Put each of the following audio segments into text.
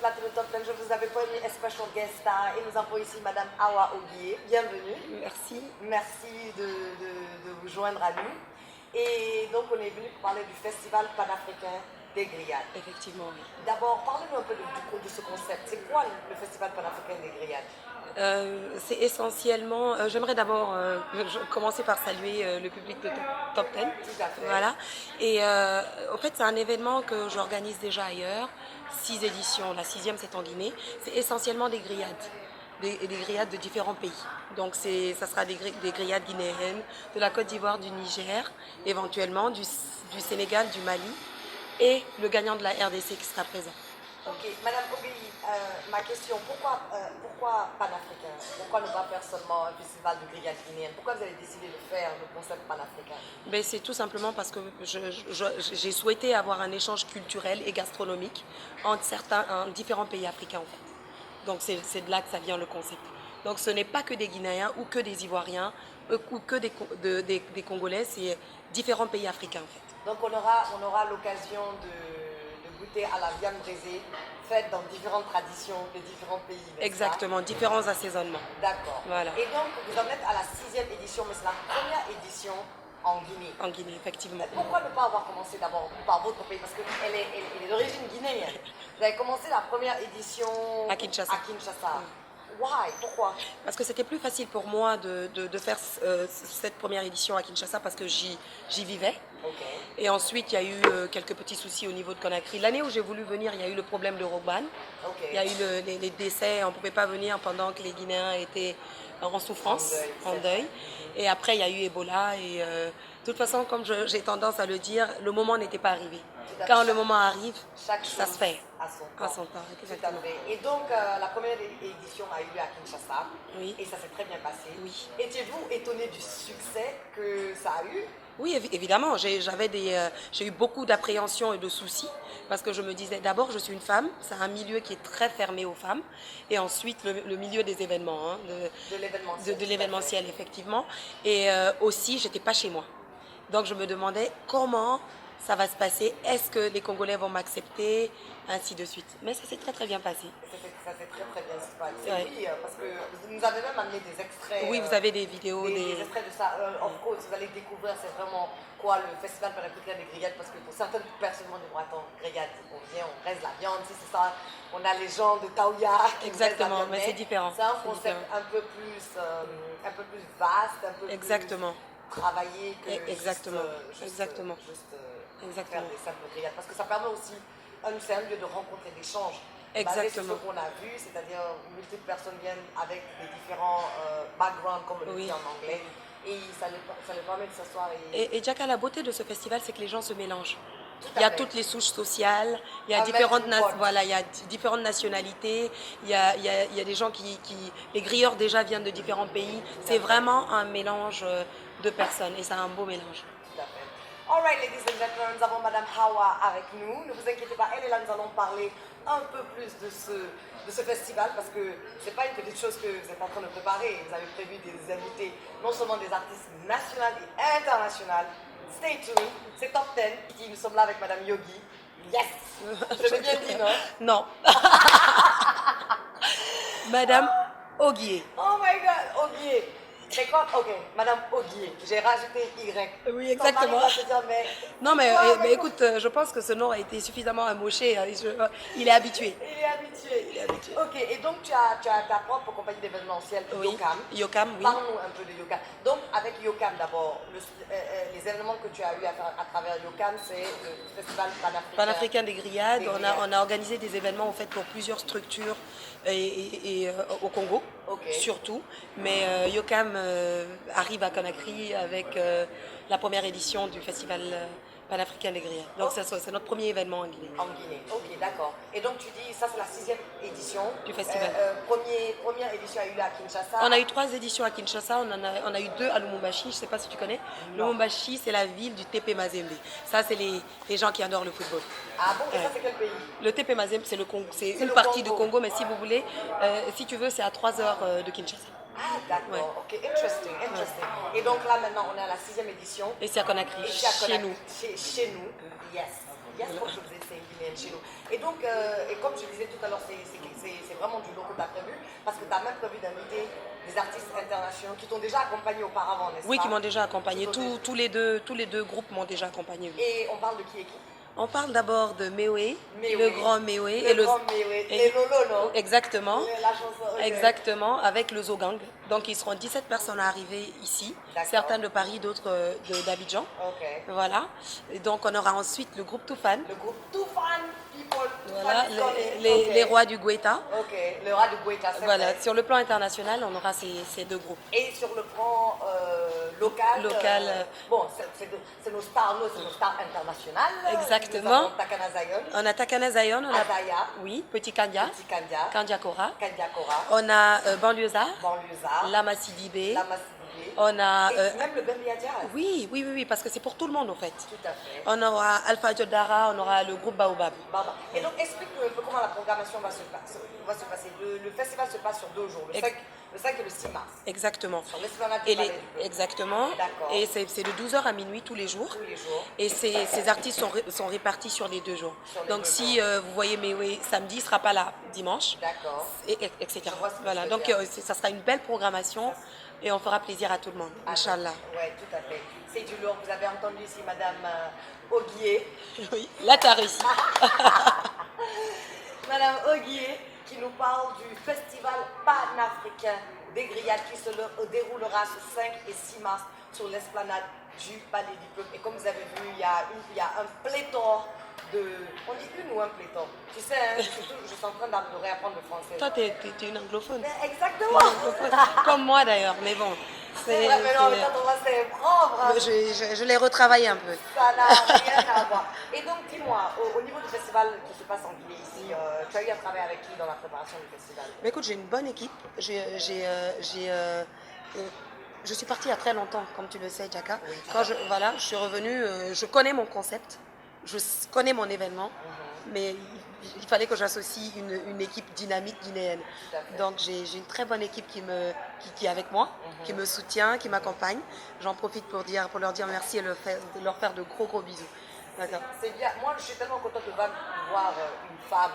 plateau de Top 10, je vous avais promis un special guest star et nous avons ici Madame Hawa Oguié. Bienvenue. Merci. Merci de vous joindre à nous. Et donc on est venu pour parler du Festival panafricain des grillades. Effectivement, oui. D'abord, parlez-nous un peu de ce concept. C'est quoi le Festival panafricain des grillades? C'est essentiellement, j'aimerais d'abord commencer par saluer le public de Top 10. Tout à fait. Voilà. Et en fait, c'est un événement que j'organise déjà ailleurs, 6 éditions. La 6e, c'est en Guinée. C'est essentiellement des grillades. Des grillades de différents pays. Donc ça sera des grillades guinéennes, de la Côte d'Ivoire, du Niger, éventuellement du Sénégal, du Mali, et le gagnant de la RDC qui sera présent. Ok, Madame Oguié, ma question, pourquoi panafricain? Pourquoi ne pas faire seulement un festival de grillades guinéennes? Pourquoi vous avez décidé de faire le concept panafricain? Ben, c'est tout simplement parce que j'ai souhaité avoir un échange culturel et gastronomique entre différents pays africains en fait. Donc c'est de là que ça vient le concept. Donc ce n'est pas que des Guinéens ou que des Ivoiriens ou que des Congolais, c'est différents pays africains en fait. Donc on aura l'occasion de goûter à la viande braisée faite dans différentes traditions de différents pays. Exactement, différents assaisonnements. D'accord. Voilà. Et donc vous en êtes à la 6e édition, mais c'est la première édition en Guinée. En Guinée, effectivement. Pourquoi ne pas avoir commencé d'abord par votre pays? Parce qu'elle est d'origine guinéenne. Vous avez commencé la première édition à Kinshasa. Why? Pourquoi? Parce que c'était plus facile pour moi de faire cette première édition à Kinshasa parce que j'y vivais. Okay. Et ensuite, il y a eu quelques petits soucis au niveau de Conakry. L'année où j'ai voulu venir, il y a eu le problème de Rogban. Okay. Il y a eu les décès, on ne pouvait pas venir pendant que les Guinéens étaient en souffrance, en deuil. Et après, il y a eu Ebola. Et de toute façon, comme j'ai tendance à le dire, le moment n'était pas arrivé. Quand le moment arrive, ça se fait à son temps. Exactement. Tout à fait. Et donc, la première édition a eu lieu à Kinshasa. Oui. Et ça s'est très bien passé. Oui. Étiez-vous étonné du succès que ça a eu? Oui, évidemment. J'ai eu beaucoup d'appréhension et de soucis parce que je me disais, d'abord, je suis une femme. C'est un milieu qui est très fermé aux femmes. Et ensuite, le milieu des événements. Hein, de l'événementiel, effectivement. Et aussi, je n'étais pas chez moi. Donc, je me demandais comment ça va se passer, est-ce que les Congolais vont m'accepter, ainsi de suite. Mais ça s'est très très bien passé. Ça s'est très très bien passé, ouais. Oui, parce que vous nous avez même amené des extraits. Oui, vous avez des vidéos. Des extraits de ça. Of course, vous allez découvrir, c'est vraiment quoi le festival panafricain des grillades, parce que pour certaines personnes, on dit, bon, attends, grillades, on vient, on reste la viande, c'est ça. On a les gens de Taouya. Exactement, mais c'est différent. C'est un concept un peu plus vaste, un peu Exactement. plus travaillé que Exactement. juste faire des simples grillades. Parce que ça permet aussi, c'est un lieu de rencontre et d'échange. Basé sur ce qu'on a vu, c'est-à-dire multiples personnes viennent avec des différents backgrounds, comme on le dit en anglais, et ça leur permet de s'asseoir. Et Jaka, la beauté de ce festival, c'est que les gens se mélangent. Il y a fait. Toutes les souches sociales, il y a différentes nationalités, il y a des gens les grilleurs déjà viennent de différents pays. C'est vraiment un mélange de personnes et c'est un beau mélange. Tout à fait. Alright, ladies and gentlemen, nous avons Madame Hawa avec nous. Ne vous inquiétez pas, elle est là, nous allons parler un peu plus de ce festival parce que c'est pas une petite chose que vous êtes en train de préparer. Vous avez prévu des invités, non seulement des artistes nationaux et internationaux. Stay tuned, c'est Top 10. Nous sommes là avec Madame Yogi. Yes! Je l'ai bien dit, non? Non. Madame Oguié. Oh my God, Oguié. C'est quoi? Ok, Madame Oguié. J'ai rajouté Y. Oui, exactement. Non, mais écoute, je pense que ce nom a été suffisamment amoché. Il est habitué. Il est habitué. Ok, et donc tu as ta propre compagnie d'événementiel, Yokam. Yokam, oui. Parle-nous un peu de Yokam. Donc, avec Yokam d'abord, les événements que tu as eu à travers Yokam, c'est le festival panafricain des grillades. On a organisé des événements en fait, pour plusieurs structures et au Congo, surtout. Mais Yokam arrive à Conakry avec la première édition du festival panafricain des grillades. Donc c'est notre premier événement en Guinée. En Guinée, ok, d'accord. Et donc tu dis, ça c'est la 6e édition du festival. Première édition a eu lieu à Kinshasa. On a eu 3 éditions à Kinshasa, on a eu 2 à Lumumbashi, je ne sais pas si tu connais. Non. Lumumbashi, c'est la ville du TP Mazembe. Ça, c'est les gens qui adorent le football. Ah bon, et ça c'est quel pays? Le TP Mazembe, c'est une partie du Congo, mais si vous voulez, si tu veux, c'est à 3 heures de Kinshasa. Ah d'accord, ok, interesting. Et donc là maintenant on est à la 6e édition. Et c'est à Conakry, chez nous. Chez nous, yes. Il y a trop de choses guinéennes chez nous. Et donc, et comme je disais tout à l'heure, c'est vraiment du lot que tu as prévu, parce que tu as même prévu d'inviter des artistes internationaux qui t'ont déjà accompagné auparavant, n'est-ce pas? Oui, qui m'ont déjà accompagné. Tous les deux groupes m'ont déjà accompagné. Oui. Et on parle de qui et qui? On parle d'abord de Mewe, Mewe. le grand Mewe. Le grand Mewe. Et Lolo, non? Exactement. La chanson. Okay. Exactement, avec le Zogang. Donc, ils seront 17 personnes à arriver ici. Certains de Paris, d'autres d'Abidjan. Okay. Voilà. Et donc, on aura ensuite le groupe Toufan. Le groupe Toufan, people. Voilà, les rois du Guetta. Ok, le roi du Guetta, c'est voilà. vrai. Sur le plan international, on aura ces deux groupes. Et sur le plan local, bon, c'est nos stars internationales. Exactement. Nous avons Takana Zion. On a Takana Zion, on a Azaya. Oui, Petit Kandia. Petit Kandia. Kandia Kora. Kandia Kora. On a Banlieusard. Banlieusard. Lama Sidibé. Lama Sidibé. On a et même le Bembia Jazz. Oui, parce que c'est pour tout le monde en fait. Tout à fait. On aura Alpha Jodara, on aura le groupe Baobab. Et donc explique-nous un peu comment la programmation va se passer. Le festival se passe sur 2 jours, le 5 et le 6 mars. Exactement. Sur l'esplanade du Palais du Peuple. Exactement. D'accord. Et c'est de 12h à minuit tous les jours. Tous les jours. Et ces artistes sont répartis sur les 2 jours. Donc si vous voyez Mewe samedi, il ne sera pas là dimanche. D'accord. Etc. Voilà. Donc ça sera une belle programmation et on fera plaisir à tout le monde. Inch'Allah. Oui, tout à fait. C'est du lourd. Vous avez entendu ici Madame Oguier. Oui, là tu as réussi. Madame Oguier qui nous parle du festival panafricain des grillades qui se déroulera ce 5 et 6 mars sur l'esplanade du Palais du Peuple. Et comme vous avez vu, il y a un pléthore de... On dit une ou un pléthore? Tu sais, hein, je suis en train de réapprendre le français. Toi, t'es une anglophone. Mais exactement. Comme moi d'ailleurs, mais bon. C'est vrai, mais non, mais toi, c'est propre. Je l'ai retravaillé un peu. Ça n'a rien à voir. Et donc, dis-moi, au niveau du festival qui se passe en Guinée ici, tu as eu à travailler avec qui dans la préparation du festival? Mais écoute, j'ai une bonne équipe. Je suis partie il y a très longtemps, comme tu le sais, Jaka. Oui, quand je suis revenue, je connais mon concept, je connais mon événement, mais il fallait que j'associe une équipe dynamique guinéenne. Donc j'ai une très bonne équipe qui est avec moi, qui me soutient, qui m'accompagne. J'en profite pour leur dire merci et de leur faire de gros bisous. C'est bien. Moi, je suis tellement contente de voir une femme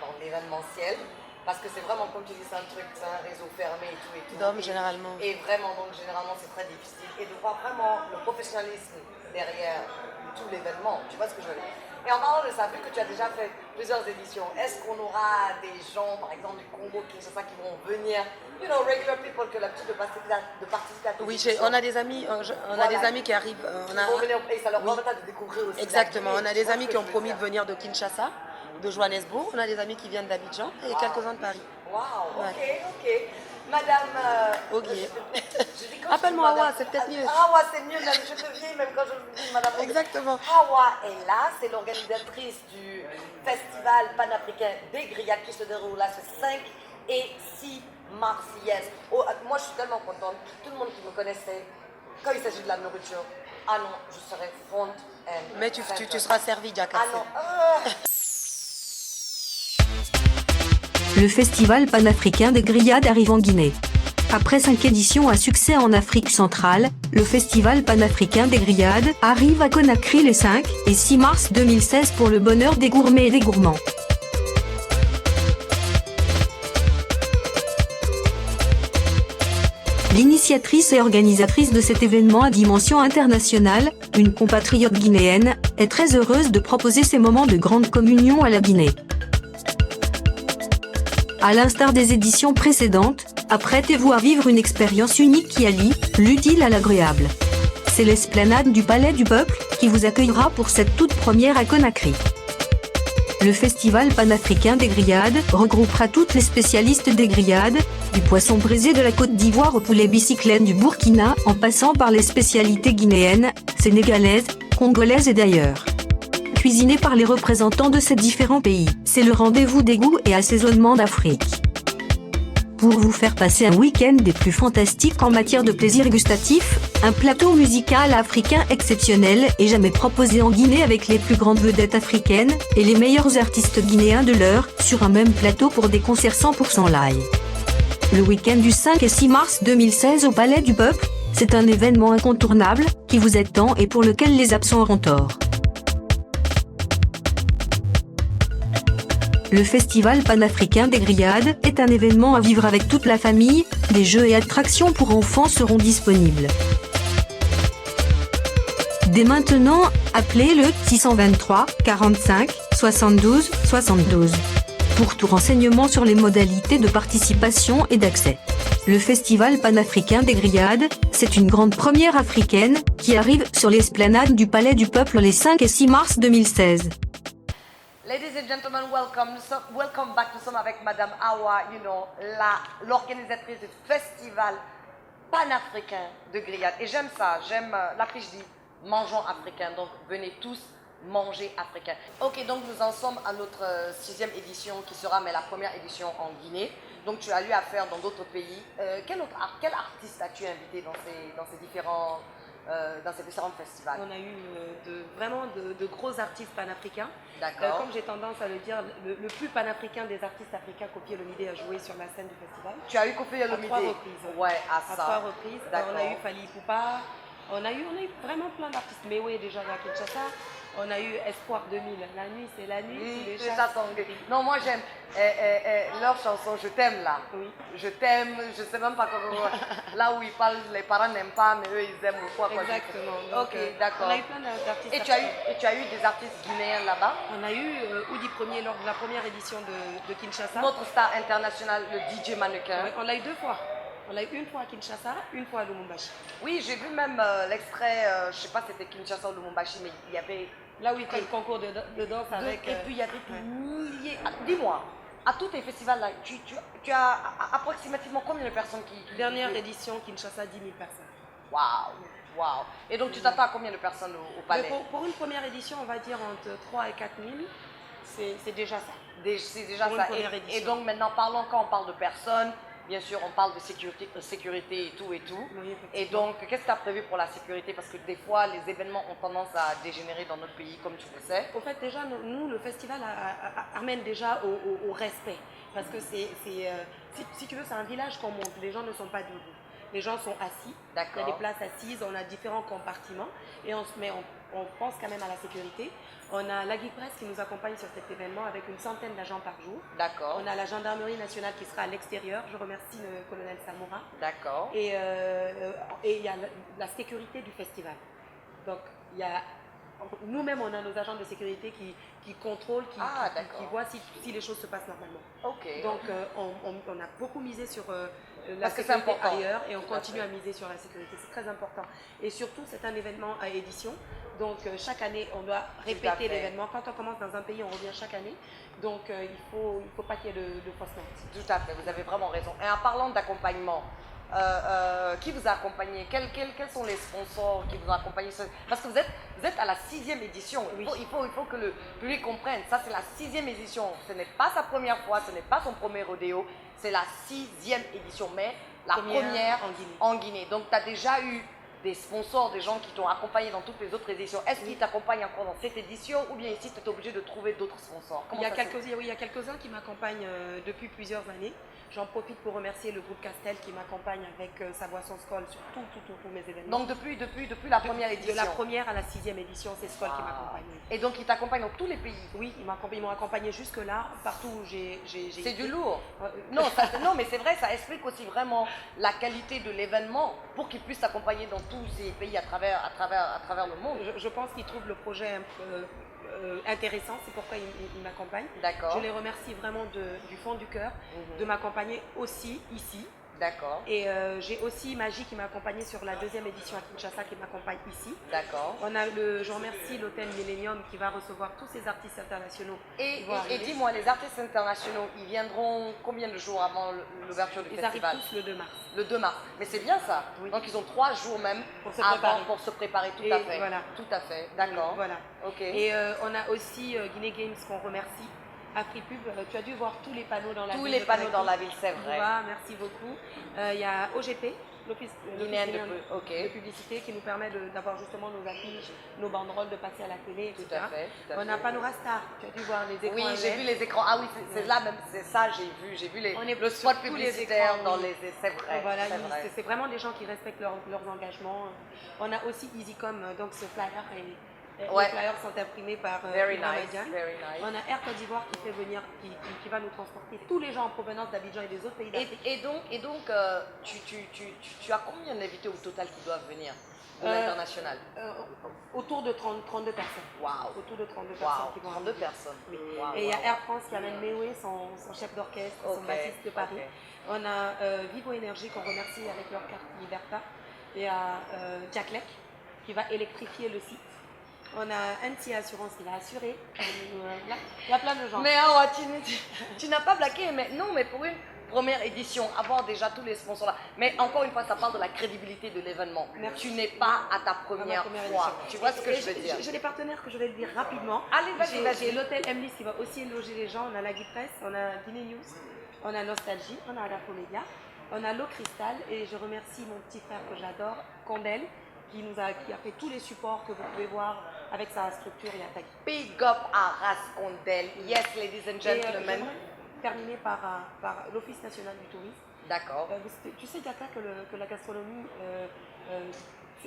dans l'événementiel. Parce que c'est vraiment, comme tu dis, c'est un réseau fermé et tout. D'hommes, généralement. Et vraiment, donc, généralement, c'est très difficile. Et de voir vraiment le professionnalisme derrière tout l'événement. Tu vois ce que je veux dire? Et en parlant de ça, vu que tu as déjà fait plusieurs éditions, est-ce qu'on aura des gens, par exemple, du Congo, qui vont venir, regular people, que l'habitude de participer à tes éditions? On a des amis, des amis qui arrivent. Et ça leur permettra de découvrir aussi. Exactement. On a des amis qui ont promis de venir de Kinshasa, de Johannesburg. On a des amis qui viennent d'Abidjan et quelques-uns de Paris. Waouh, ok. Madame Oguier. Appelle-moi Hawa, c'est peut-être mieux. Hawa, c'est mieux, même. Je te vieille même quand je dis Madame Oguier. Exactement. Hawa est là, c'est l'organisatrice du festival panafricain des grillades qui se déroule là ce 5 et 6 mars. Yes. Moi, je suis tellement contente. Tout le monde qui me connaissait, quand il s'agit de la nourriture, ah non, je serai front and mais tu seras servi, Jaka. Ah non. Le festival panafricain des grillades arrive en Guinée. Après 5 éditions à succès en Afrique centrale, le festival panafricain des grillades arrive à Conakry les 5 et 6 mars 2016 pour le bonheur des gourmets et des gourmands. L'initiatrice et organisatrice de cet événement à dimension internationale, une compatriote guinéenne, est très heureuse de proposer ces moments de grande communion à la Guinée. À l'instar des éditions précédentes, apprêtez-vous à vivre une expérience unique qui allie l'utile à l'agréable. C'est l'esplanade du Palais du Peuple qui vous accueillera pour cette toute première à Conakry. Le festival panafricain des grillades regroupera toutes les spécialistes des grillades, du poisson braisé de la Côte d'Ivoire au poulet bicyclette du Burkina, en passant par les spécialités guinéennes, sénégalaises, congolaises et d'ailleurs. Cuisiné par les représentants de ces différents pays, c'est le rendez-vous des goûts et assaisonnements d'Afrique. Pour vous faire passer un week-end des plus fantastiques en matière de plaisir gustatif, un plateau musical africain exceptionnel est jamais proposé en Guinée avec les plus grandes vedettes africaines et les meilleurs artistes guinéens de l'heure sur un même plateau pour des concerts 100% live. Le week-end du 5 et 6 mars 2016 au Palais du Peuple, c'est un événement incontournable qui vous attend et pour lequel les absents auront tort. Le Festival panafricain des grillades est un événement à vivre avec toute la famille, des jeux et attractions pour enfants seront disponibles. Dès maintenant, appelez le 623 45 72 72 pour tout renseignement sur les modalités de participation et d'accès. Le Festival panafricain des grillades, c'est une grande première africaine qui arrive sur l'esplanade du Palais du Peuple les 5 et 6 mars 2016. Ladies and gentlemen, welcome back. Nous sommes avec Madame Hawa, l'organisatrice du festival panafricain de grillades. Et j'aime ça, l'affiche dit mangeons africain, donc venez tous manger africain. Ok, donc nous en sommes à notre 6e édition qui sera la première édition en Guinée. Donc tu as eu à faire dans d'autres pays. Quel artiste as-tu invité dans ces différents festivals? On a eu vraiment de gros artistes panafricains. D'accord. Comme j'ai tendance à le dire, le plus panafricain des artistes africains, Koffi Olomidé, a joué sur la scène du festival. Tu as eu Koffi Olomidé? À 3 reprises. Ouais, à 3 reprises. D'accord. On a eu Fally Ipupa. On a eu vraiment plein d'artistes. Mais oui, déjà à Kinshasa. On a eu Espoir 2000. La nuit, c'est la nuit. Oui, c'est ça. Non, moi j'aime leur chanson Je t'aime là. Oui. Je t'aime, je sais même pas comment. Là où ils parlent, les parents n'aiment pas, mais eux ils aiment ou quoi. Exactement. Donc, ok, d'accord. On a eu plein d'artistes. Et tu as eu des artistes guinéens là-bas? On a eu Oudi Premier lors de la première édition de Kinshasa. Notre star international, le DJ mannequin. Oui, on l'a eu 2 fois. On l'a eu une fois à Kinshasa, une fois à Lumumbashi. Oui, j'ai vu même l'extrait, je ne sais pas si c'était Kinshasa ou Lumumbashi, mais il y avait... Là où il fait le concours de danse avec... Et puis il y avait des milliers... Dis-moi, à tous tes festivals-là, tu as approximativement combien de personnes qui... Dernière édition, Kinshasa, 10 000 personnes. Waouh. Et donc tu t'attends à combien de personnes au palais? Pour une première édition, on va dire entre 3 et 4 000. C'est déjà ça. C'est déjà pour ça. Une première édition. Et donc maintenant, quand on parle de personnes, bien sûr, on parle de sécurité et tout. Oui, et donc, qu'est-ce que tu as prévu pour la sécurité? Parce que des fois, les événements ont tendance à dégénérer dans notre pays, comme tu le sais. En fait, déjà, nous, le festival amène déjà au respect. Parce que si tu veux, c'est un village qu'on monte. Les gens ne sont pas debout. Les gens sont assis. Il y a des places assises, on a différents compartiments. Et on pense quand même à la sécurité. On a la Guy Presse qui nous accompagne sur cet événement avec une centaine d'agents par jour. D'accord. On a la gendarmerie nationale qui sera à l'extérieur. Je remercie le colonel Samoura. D'accord. Et il y a la sécurité du festival. Donc, nous-mêmes, on a nos agents de sécurité qui contrôlent, qui voient si les choses se passent normalement. Ok. Donc, on a beaucoup misé sur la Parce que sécurité c'est important. ailleurs et on continue à miser sur la sécurité. C'est très important. Et surtout, c'est un événement à édition. Donc, chaque année, on doit répéter l'événement. Quand on commence dans un pays, on revient chaque année. Donc, il faut pas qu'il y ait de fausses notes. Tout à fait, vous avez vraiment raison. Et en parlant d'accompagnement, qui vous a accompagné? Quels sont les sponsors qui vous ont accompagné? Parce que vous êtes à la 6e édition. Oui. Il faut que le public comprenne. Ça, c'est la 6e édition. Ce n'est pas sa première fois, ce n'est pas son premier rodéo. C'est la 6e édition, mais la première en Guinée. Donc, tu as déjà eu des sponsors, des gens qui t'ont accompagné dans toutes les autres éditions. Est-ce qu'ils t'accompagnent encore dans cette édition ou bien ici, tu es obligé de trouver d'autres sponsors? Il y a quelques-uns qui m'accompagnent depuis plusieurs années. J'en profite pour remercier le groupe Castel qui m'accompagne avec sa boisson Skoll sur tous mes événements. Donc depuis la première édition? De la première à la 6e édition, c'est Skoll qui m'accompagne. Et donc ils t'accompagnent dans tous les pays? Oui, ils m'ont accompagné jusque-là, partout où j'ai C'est du lourd. Non, mais c'est vrai, ça explique aussi vraiment la qualité de l'événement pour qu'ils puissent t'accompagner dans tous ces pays à travers le monde. Je pense qu'ils trouvent le projet intéressant, c'est pourquoi ils m'accompagnent. D'accord. Je les remercie vraiment du fond du cœur de m'accompagner aussi ici. D'accord. Et j'ai aussi Magie qui m'a accompagnée sur la 2e édition à Kinshasa qui m'accompagne ici. D'accord. Je remercie l'hôtel Millennium qui va recevoir tous ces artistes internationaux. Et dis-moi, les artistes internationaux, ils viendront combien de jours avant l'ouverture du festival? Ils arrivent tous le 2 mars. Le 2 mars. Mais c'est bien ça. Oui. Donc ils ont 3 jours même pour se préparer. Tout à fait. Voilà. Tout à fait. D'accord. Voilà. Ok. Et on a aussi Guinée Games qu'on remercie. AfriPub, tu as dû voir tous les panneaux dans la ville. Tous les panneaux dans la ville, c'est vrai. Merci beaucoup. Il y a OGP, l'Office guinéen de publicité, qui nous permet d'avoir justement nos affiches, nos banderoles, de passer à la télé, etc. Tout à fait. On a Panorama Star, tu as dû voir les écrans. Oui, j'ai vu les écrans. Ah oui, c'est là même, c'est ça, j'ai vu le spot publicitaire dans les... C'est vrai. Voilà, c'est vraiment des gens qui respectent leurs engagements. On a aussi EasyCom, donc ce flyer Les flyers sont imprimés par Very Ibrahim nice, Adiane. very nice. On a Air Côte d'Ivoire qui fait venir, qui va nous transporter tous les gens en provenance d'Abidjan et des autres pays d'Afrique. Et donc tu as combien d'invités au total qui doivent venir de Euh, l'international? Autour de 32 personnes. Waouh! Autour de 32 personnes qui vont 32 venir. personnes. Oui. Wow, Et il y a wow. Air France qui amène Mewe, son chef d'orchestre, son Ok, bassiste de Paris. ok. On a Vivo Énergie qu'on remercie avec leur carte Liberta. Il y a Jack Leck qui va électrifier le site. On a NC Assurance qui va assurer. Il y a plein de gens. Mais Awa, tu n'as pas blagué, mais non, mais pour une première édition, avoir déjà tous les sponsors là. Mais encore une fois, ça parle de la crédibilité de l'événement. Merci. Tu n'es pas à ta première fois. édition. Tu vois ce que Et je veux dire? J'ai des partenaires que je vais le dire rapidement. Allez, vas-y, vas-y. J'ai l'hôtel Emlis qui va aussi loger les gens. On a la Guy Presse, on a Guinée News, on a Nostalgie, on a Adafo Média, on a l'eau Cristal et je remercie mon petit frère que j'adore, Condel, qui a fait tous les supports que vous pouvez voir avec sa structure Yatagi. Big up à Rascondel. Yes, ladies and gentlemen. J'aimerais terminer par l'Office national du tourisme. D'accord. Tu sais, Jaka, que la gastronomie,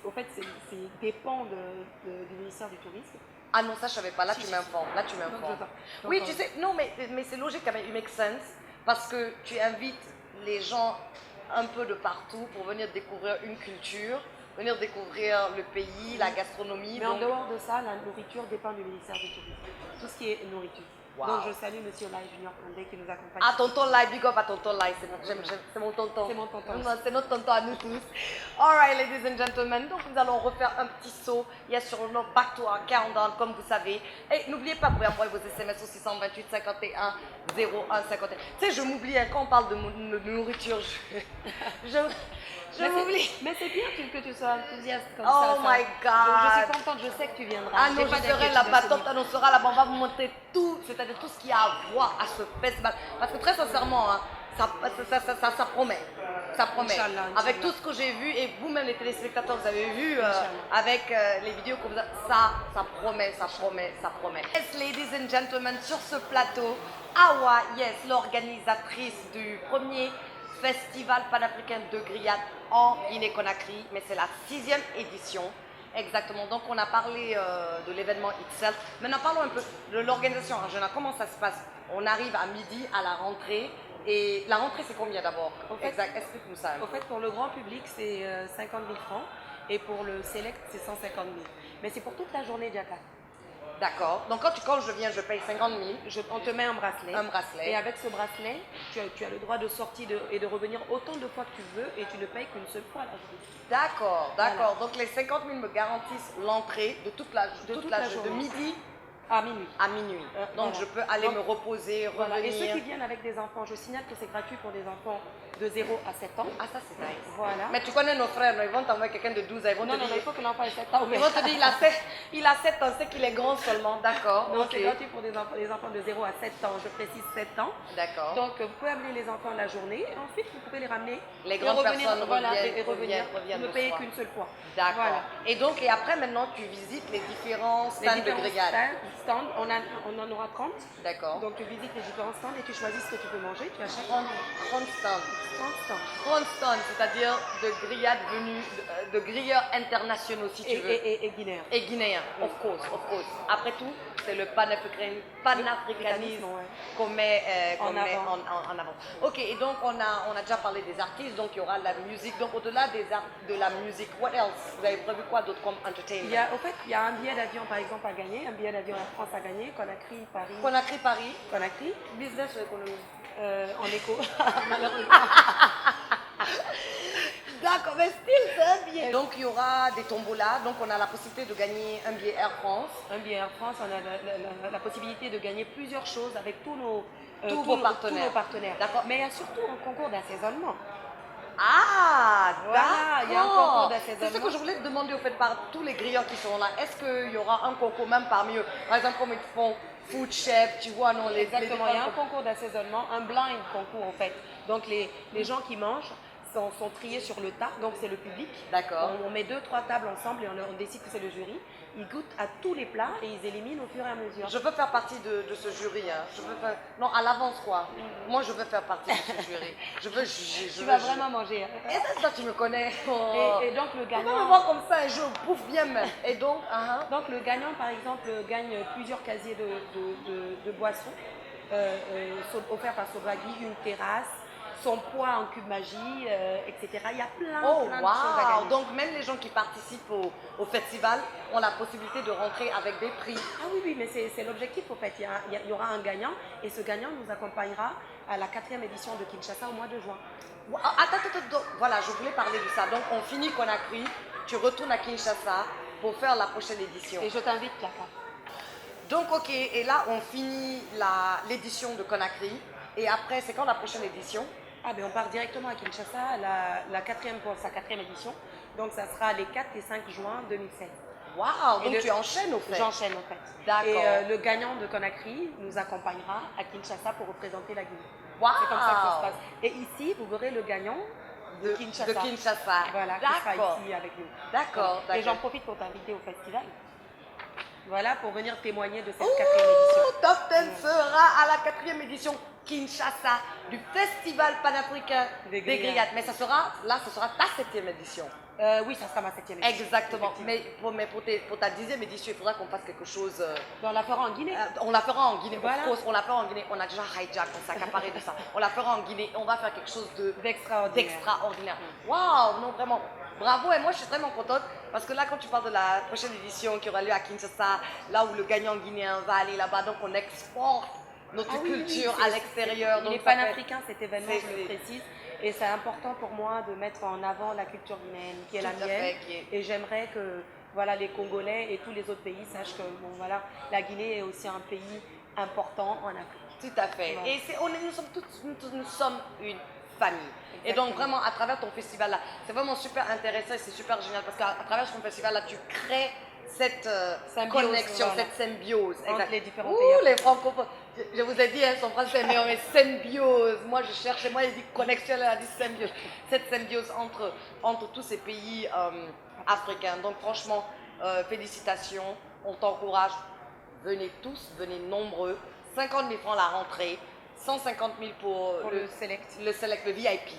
au fait, dépend du ministère du tourisme. Ah non, ça je savais pas. Là, Si, tu si, m'informes. Là, tu Donc, m'informes. j'entends. Oui, tu sais, non, mais c'est logique quand même. It makes sense parce que tu invites les gens un peu de partout pour venir découvrir une culture, venir découvrir le pays, la gastronomie. Mais en donc- dehors de ça, la nourriture dépend du ministère du tourisme. Tout ce qui est nourriture. Wow. Donc je salue Monsieur Lai Junior Condé qui nous accompagne. Ah, tonton Lai, big up à tonton Lai, c'est mon tonton. C'est mon tonton. Non, c'est notre tonton à nous tous. Alright, ladies and gentlemen, donc nous allons refaire un petit saut. Yes, sur notre back to our countdown, comme vous savez. Et n'oubliez pas, vous pouvez envoyer vos SMS au 628 51 01 51. Tu sais, je m'oublie, hein, quand on parle de nourriture, je m'oublie. Mais c'est bien que tu sois enthousiaste comme Oh ça. my God. Je suis contente, je sais que tu viendras. Ah J'ai non, pas je serai d'inquiétude la à ce battante, niveau. on sera là-bas, on va vous montrer tout, c'est-à-dire tout ce qu'il y a à voir à ce festival. Parce que très sincèrement, hein, ça promet. Ça promet. Inch'Allah, Avec Inch'Allah. tout ce que j'ai vu, et vous-même les téléspectateurs, vous avez vu Inch'Allah. avec les vidéos comme ça promet, ça promet, ça promet. Yes, ladies and gentlemen, sur ce plateau, Awa, yes, l'organisatrice du premier festival panafricain de grillade en Guinée-Conakry, mais c'est la 6e édition. Exactement, donc on a parlé de l'événement itself. Maintenant parlons un peu de l'organisation en général. Comment ça se passe? On arrive à midi à la rentrée. Et la rentrée c'est combien d'abord? Exact, explique-nous ça. Au fait, pour le grand public, c'est 50 000 francs. Et pour le select, c'est 150 000. Mais c'est pour toute la journée, Jaka. D'accord, donc quand je viens, je paye 50 000. On te met un bracelet. Un bracelet. Et avec ce bracelet, tu as le droit de sortir et de revenir autant de fois que tu veux et tu ne payes qu'une seule fois la journée. D'accord, d'accord. Donc les 50 000 me garantissent l'entrée de toute la journée, de journée. midi À minuit. à minuit. Donc Voilà. je peux aller Donc, me reposer, Voilà. Et ceux revenir. qui viennent avec des enfants, je signale que c'est gratuit pour des enfants de 0 à 7 ans. Ah ça c'est nice. Voilà. Mais tu connais nos frères, non, ils vont t'envoyer quelqu'un de 12 ans, ils vont Non, te non, dire... il faut que l'enfant ait 7 ans. Ils vont te dire, il a 7 ans, c'est qu'il est grand seulement. D'accord, Donc ok. c'est gratuit pour les enfants de 0 à 7 ans, je précise 7 ans. D'accord. Donc vous pouvez amener les enfants la journée et ensuite vous pouvez les ramener. Les et grandes revenir, personnes voilà, reviennent, et revenir. reviennent Vous ne le payez soir. qu'une seule fois. D'accord. Voilà. Et donc, et après maintenant, tu visites les différents Les stands de différents grillade. stands, on en aura 30. D'accord. Donc tu visites les différents stands et tu choisis ce que tu peux manger. Tu achètes 30 stands. 30 stands. 30 stands, c'est-à-dire de grillades venues, de grilleurs internationaux si tu veux. Et guinéens. Et guinéens, of course, of course. Après tout, c'est le panafricanisme ouais. qu'on met, En avant. en avant. Ok, et donc on a déjà parlé des artistes, donc il y aura la musique. Donc au-delà de la musique, what else? Vous avez prévu quoi d'autre comme entertainment? Au fait, il y a un billet d'avion par exemple à gagner, un billet d'avion en France à gagner, Conakry, Paris. Conakry, Paris, Conakry, business ou économie? en écho, malheureusement. D'accord, mais style, c'est un billet. Donc il y aura des tombolas, donc on a la possibilité de gagner un billet Air France. Un billet Air France, on a la possibilité de gagner plusieurs choses avec tous nos Tous vos partenaires. D'accord. Mais il y a surtout un concours d'assaisonnement. Ah, Voilà, il y a un d'accord. concours d'assaisonnement. C'est ce que je voulais te demander au fait par tous les grilleurs qui sont là. Est-ce qu'il y aura un concours même parmi eux? Par exemple, comme ils font food chef, tu vois, non, Exactement, il y a un concours d'assaisonnement, un blind concours en fait. Donc les gens qui mangent sont triés sur le tas, donc c'est le public. D'accord. On met 2-3 tables ensemble et on décide que c'est le jury. Ils goûtent à tous les plats et ils éliminent au fur et à mesure. Je veux faire partie de ce jury. Hein. Non, à l'avance, quoi. Moi, je veux faire partie de ce jury. Je veux juger. Tu vas vraiment manger. Hein. Et ça, tu me connais. Oh. Et donc le Tu peux me gagnant... voir comme ça et je bouffe bien même. Et donc, Donc le gagnant, par exemple, gagne plusieurs casiers de boissons offerts par Sobagi, une terrasse, son poids en cube magie, etc. Il y a plein de choses à gagner. Donc même les gens qui participent au festival ont la possibilité de rentrer avec des prix. Ah oui, mais c'est l'objectif au fait. Il y aura un gagnant et ce gagnant nous accompagnera à la 4e édition de Kinshasa au mois de juin. Attends, voilà, je voulais parler de ça. Donc on finit Conakry, tu retournes à Kinshasa pour faire la prochaine édition. Et je t'invite, Clara. Donc ok, et là on finit l'édition de Conakry. Et après, c'est quand la prochaine édition? Ah ben on part directement à Kinshasa, la 4e pour sa 4e édition. Donc ça sera les 4 et 5 juin 2016. Waouh, donc tu enchaînes au fait. J'enchaîne au fait. D'accord. Et le gagnant de Conakry nous accompagnera à Kinshasa pour représenter la Guinée. Waouh. C'est comme ça que ça se passe. Et ici, vous verrez le gagnant de Kinshasa. Voilà, qui sera ici avec nous. D'accord. Et j'en profite pour t'inviter au festival. Voilà, pour venir témoigner de cette 4e édition. Top 10 sera à la 4e édition Kinshasa du Festival panafricain des grillades. Mais ce sera ta 7e édition. Oui, ça sera ma 7e édition. Exactement. Mais pour ta 10e édition, il faudra qu'on fasse quelque chose. On la fera en Guinée. On la fera en Guinée. Voilà. On la fera en Guinée. On a déjà hijack, on s'est accaparé de ça. On la fera en Guinée. On va faire quelque chose d'extraordinaire. Waouh, non, vraiment. Bravo, et moi je suis vraiment contente parce que là, quand tu parles de la prochaine édition qui aura lieu à Kinshasa, là où le gagnant guinéen va aller là-bas, donc on exporte notre culture à l'extérieur. Il est panafricain cet événement, je le précise. Et c'est important pour moi de mettre en avant la culture guinéenne qui est la mienne. Et j'aimerais que voilà, les Congolais et tous les autres pays sachent que bon, voilà, la Guinée est aussi un pays important en Afrique. Tout à fait. Voilà. Et nous sommes une famille. Exactement. Et donc vraiment à travers ton festival là, c'est vraiment super intéressant et c'est super génial parce qu'à travers ton festival là, tu crées cette connexion, cette symbiose entre les différents pays. Les francophones, je vous ai dit, hein, son français mais symbiose. Moi je cherchais, moi il dit connexion, elle a dit symbiose. Cette symbiose entre tous ces pays africains. Donc franchement, félicitations, on t'encourage. Venez tous, venez nombreux. 50 000 francs la rentrée. 150 000 pour le select, le VIP,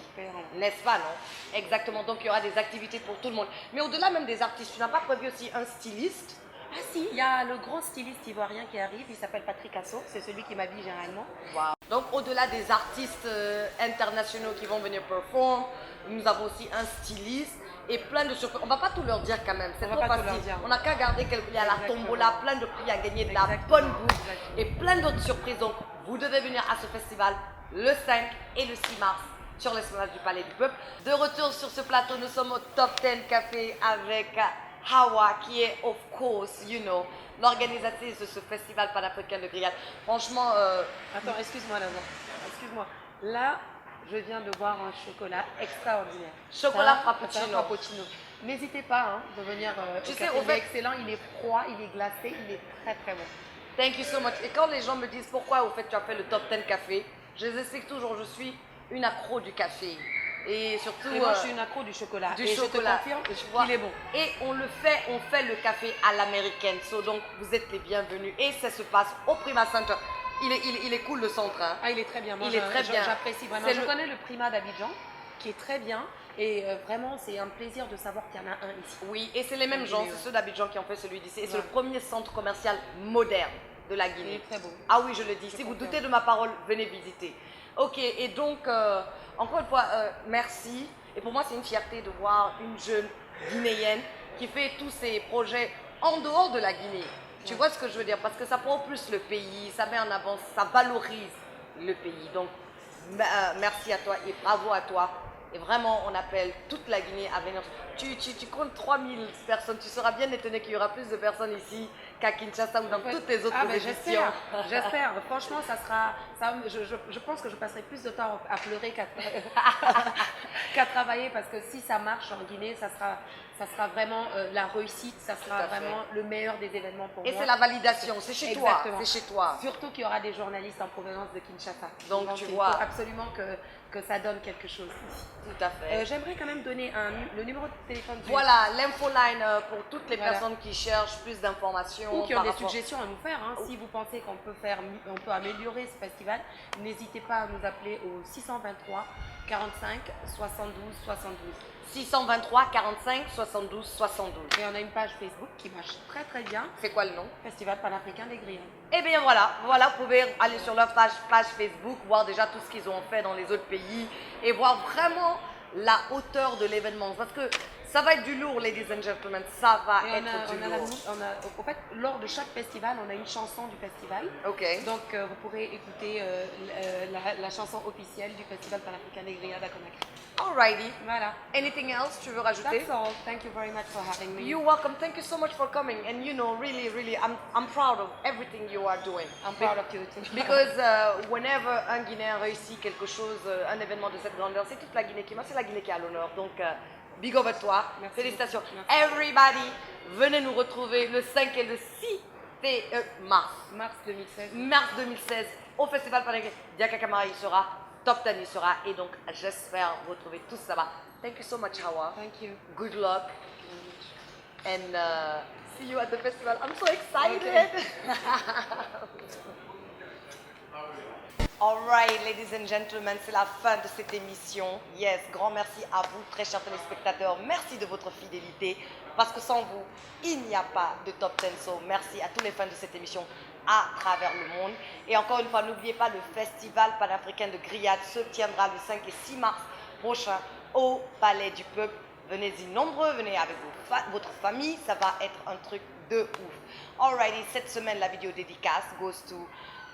n'est-ce pas, non? Exactement, donc il y aura des activités pour tout le monde. Mais au-delà même des artistes, tu n'as pas prévu aussi un styliste? Ah si, il y a le grand styliste ivoirien qui arrive, il s'appelle Patrick Asso, c'est celui qui m'habille généralement. Wow. Donc au-delà des artistes internationaux qui vont venir performer, nous avons aussi un styliste et plein de surprises. On ne va pas tout leur dire quand même, c'est trop facile. On n'a qu'à garder il y a la tombola, plein de prix à gagner, de la bonne bouffe et plein d'autres surprises. Donc vous devez venir à ce festival le 5 et le 6 mars sur l'esplanade du Palais du Peuple. De retour sur ce plateau, nous sommes au Top 10 Café avec Hawa qui est, of course, you know, l'organisatrice de ce festival panafricain de grillade. Franchement... Attends, excuse-moi d'abord. Excuse-moi. Là, je viens de boire un chocolat extraordinaire. Chocolat frappuccino. N'hésitez pas de venir tu au sais, café. Il est excellent, il est froid, il est glacé, il est très très bon. Thank you so much. Et quand les gens me disent pourquoi au fait tu as fait le Top 10 Café, je les explique toujours, je suis une accro du café. Et surtout... Et moi je suis une accro du chocolat. Je te confirme qu'il est bon. Et on fait le café à l'américaine. So, donc vous êtes les bienvenus. Et ça se passe au Prima Center. Il est cool le centre. Hein. Ah, il est très bien. Moi, il est très bien. J'apprécie vraiment. Je connais le Prima d'Abidjan qui est très bien. Et vraiment, c'est un plaisir de savoir qu'il y en a un ici. Oui, et c'est les mêmes gens, c'est ceux d'Abidjan qui ont fait celui d'ici. Et c'est le premier centre commercial moderne de la Guinée. Il est très beau. Ah oui, je le dis. Si vous doutez de ma parole, venez visiter. Ok, et donc, encore une fois, merci. Et pour moi, c'est une fierté de voir une jeune Guinéenne qui fait tous ses projets en dehors de la Guinée. Tu vois ce que je veux dire? Parce que ça propulse le pays, ça met en avant, ça valorise le pays. Donc, merci à toi et bravo à toi. Et vraiment, on appelle toute la Guinée à venir. Tu comptes 3000 personnes. Tu seras bien étonné qu'il y aura plus de personnes ici qu'à Kinshasa ou dans toutes les autres éditions. J'espère. Franchement, je pense que je passerai plus de temps à pleurer qu'à travailler parce que si ça marche en Guinée, ça sera vraiment la réussite, ça sera vraiment le meilleur des événements pour moi. Et c'est la validation, c'est chez toi. C'est chez toi. Surtout qu'il y aura des journalistes en provenance de Kinshasa. Donc tu il vois. faut absolument que ça donne quelque chose. Tout à fait. J'aimerais quand même donner le numéro de téléphone. Voilà, l'infoline pour toutes les personnes qui cherchent plus d'informations. Ou qui ont des suggestions à nous faire. Si vous pensez qu'on peut améliorer ce festival, n'hésitez pas à nous appeler au 623 45 72 72. 623 45 72 72. Et on a une page Facebook qui marche très très bien. C'est quoi le nom? Festival panafricain des Grillades. Eh bien voilà, vous pouvez aller sur leur page Facebook, voir déjà tout ce qu'ils ont fait dans les autres pays et voir vraiment la hauteur de l'événement. Parce que ça va être du lourd, ladies and gentlemen, ça va être du lourd. En fait, lors de chaque festival, on a une chanson du festival. Ok. Donc, vous pourrez écouter la chanson officielle du Festival panafricain des Grillades à Conakry. Alrighty. Voilà. Anything else tu veux rajouter? That's all. Thank you very much for having me. You're welcome. Thank you so much for coming. And you know, really, I'm proud of everything you are doing. I'm proud of you too. Because whenever un Guinéen réussit quelque chose, un événement de cette grandeur, c'est toute la Guinée qui marche, c'est la Guinée qui a l'honneur. Donc, big over toi. Merci. Félicitations. Merci. Everybody, venez nous retrouver le 5 et le 6 mars. Mars 2016. Mars 2016 au Festival Panafricain. Diaka Kamara y sera, Top 10 y sera. Et donc, j'espère vous retrouver tous là-bas. Thank you so much, Hawa. Thank you. Good luck. And see you at the festival. I'm so excited. Okay. Alright, ladies and gentlemen, c'est la fin de cette émission. Yes, grand merci à vous, très chers téléspectateurs. Merci de votre fidélité, parce que sans vous, il n'y a pas de Top 10. So, merci à tous les fans de cette émission à travers le monde. Et encore une fois, n'oubliez pas, le Festival panafricain de Grillades se tiendra le 5 et 6 mars prochain au Palais du Peuple. Venez-y nombreux, venez avec votre famille, ça va être un truc de ouf. Alrighty, cette semaine, la vidéo dédicace goes to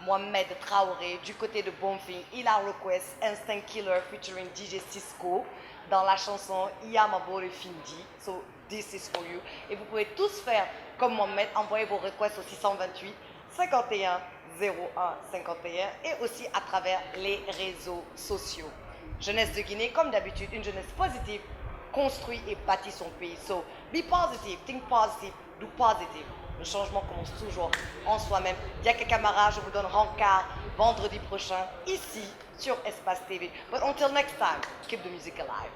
Mohamed Traoré, du côté de Bonfing. Il a request Instinct Killer featuring DJ Cisco dans la chanson Iyamabore Findi. So, this is for you. Et vous pouvez tous faire comme Mohamed, envoyer vos requests au 628 51 01 51 et aussi à travers les réseaux sociaux. Jeunesse de Guinée, comme d'habitude, une jeunesse positive, construit et bâtit son pays. So, be positive, think positive, do positive. Le changement commence toujours en soi-même. Diaka Kamara, je vous donne rencard vendredi prochain, ici, sur Espace TV. But until next time, keep the music alive.